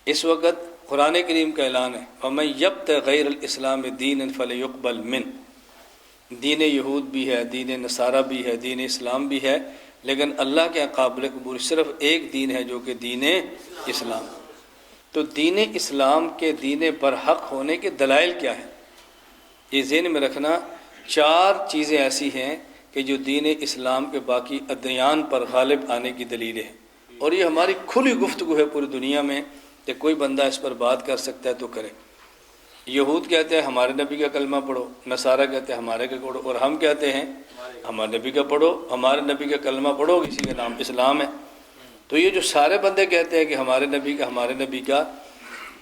اس وقت قرآن کریم کا اعلان ہے فَمَن يَبْتَغِ غَيْرَ الْإِسْلَامِ دِينًا فَلَيُقْبَلْ مِنْهُ، دین یہود بھی ہے، دین نصارہ بھی ہے، دین اسلام بھی ہے، لیکن اللہ کے قابل قبول صرف ایک دین ہے جو کہ دین اسلام۔ تو دین اسلام کے دین برحق ہونے کے دلائل کیا ہیں؟ یہ ذہن میں رکھنا، 4 چیزیں ایسی ہیں کہ جو دین اسلام کے باقی ادیان پر غالب آنے کی دلیلیں ہیں، اور یہ ہماری کھلی گفتگو ہے پوری دنیا میں کہ کوئی بندہ اس پر بات کر سکتا ہے تو کرے۔ یہود کہتے ہیں ہمارے نبی کا کلمہ پڑھو، نصارہ کہتے ہیں ہمارے کا پڑھو، اور ہم کہتے ہیں ہمارے نبی کا پڑھو، ہمارے نبی کا کلمہ پڑھو، کسی کا نام اسلام ہے۔ تو یہ جو سارے بندے کہتے ہیں کہ ہمارے نبی کا،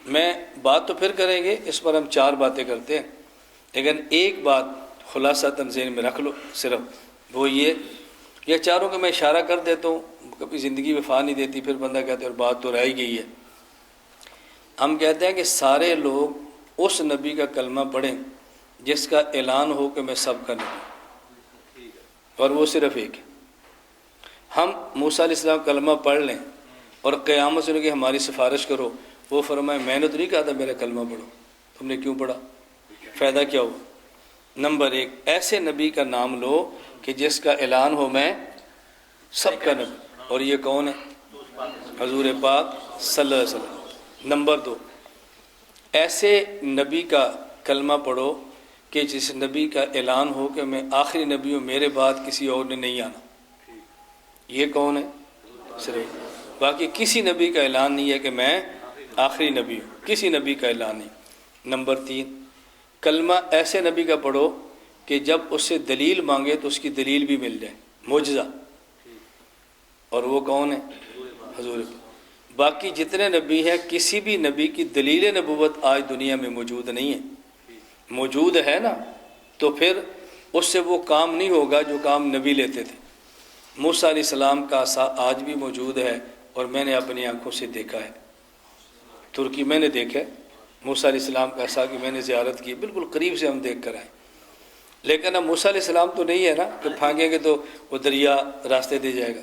میں بات تو پھر کریں گے، اس پر ہم 4 باتیں کرتے ہیں، لیکن ایک بات خلاصتاً ذہن میں رکھ لو صرف، وہ یہ 4 کا میں اشارہ کر دیتا ہوں، کبھی زندگی وفا نہیں دیتی، پھر بندہ کہتے ہیں اور بات تو رہ ہی گئی ہے۔ ہم کہتے ہیں کہ سارے لوگ اس نبی کا کلمہ پڑھیں جس کا اعلان ہو کہ میں سب کا نبی، اور وہ صرف ایک ہے۔ ہم موسیٰ علیہ السلام کلمہ پڑھ لیں اور قیامت سے کہ ہماری سفارش کرو، وہ فرمائے میں نے تو نہیں کہا تھا میرا کلمہ پڑھو، تم نے کیوں پڑھا، فائدہ کیا ہوا؟ نمبر 1، ایسے نبی کا نام لو کہ جس کا اعلان ہو میں سب کا نبی، اور یہ کون ہے؟ حضور پاک صلی اللہ علیہ وسلم۔ نمبر 2، ایسے نبی کا کلمہ پڑھو کہ جس نبی کا اعلان ہو کہ میں آخری نبی ہوں، میرے بعد کسی اور نے نہیں آنا۔ یہ کون ہے؟ صرف، باقی کسی نبی کا اعلان نہیں ہے کہ میں آخری نبی ہوں، کسی نبی کا اعلان نہیں۔ نمبر 3، کلمہ ایسے نبی کا پڑھو کہ جب اس سے دلیل مانگے تو اس کی دلیل بھی مل جائے، معجزہ، اور وہ کون ہے؟ حضور۔ باقی جتنے نبی ہیں کسی بھی نبی کی دلیل نبوت آج دنیا میں موجود نہیں ہے، موجود ہے نا تو پھر اس سے وہ کام نہیں ہوگا جو کام نبی لیتے تھے۔ موسیٰ علیہ السلام کا عصا آج بھی موجود ہے، اور میں نے اپنی آنکھوں سے دیکھا ہے، ترکی میں نے دیکھا ہے موسیٰ علیہ السلام کا عصا کی، میں نے زیارت کی، بالکل قریب سے ہم دیکھ کر آئے۔ لیکن اب موسیٰ علیہ السلام تو نہیں ہے نا کہ پھانگیں گے تو وہ دریا راستے دے جائے گا،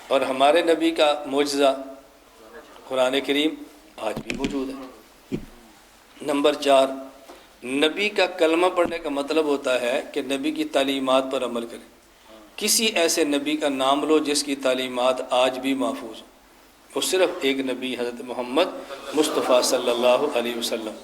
اور ہمارے نبی کا معجزہ قرآن کریم آج بھی موجود ہے۔ نمبر 4، نبی کا کلمہ پڑھنے کا مطلب ہوتا ہے کہ نبی کی تعلیمات پر عمل کریں۔ کسی ایسے نبی کا نام لو جس کی تعلیمات آج بھی محفوظ ہوں، وہ صرف ایک نبی حضرت محمد مصطفیٰ صلی اللہ علیہ وسلم۔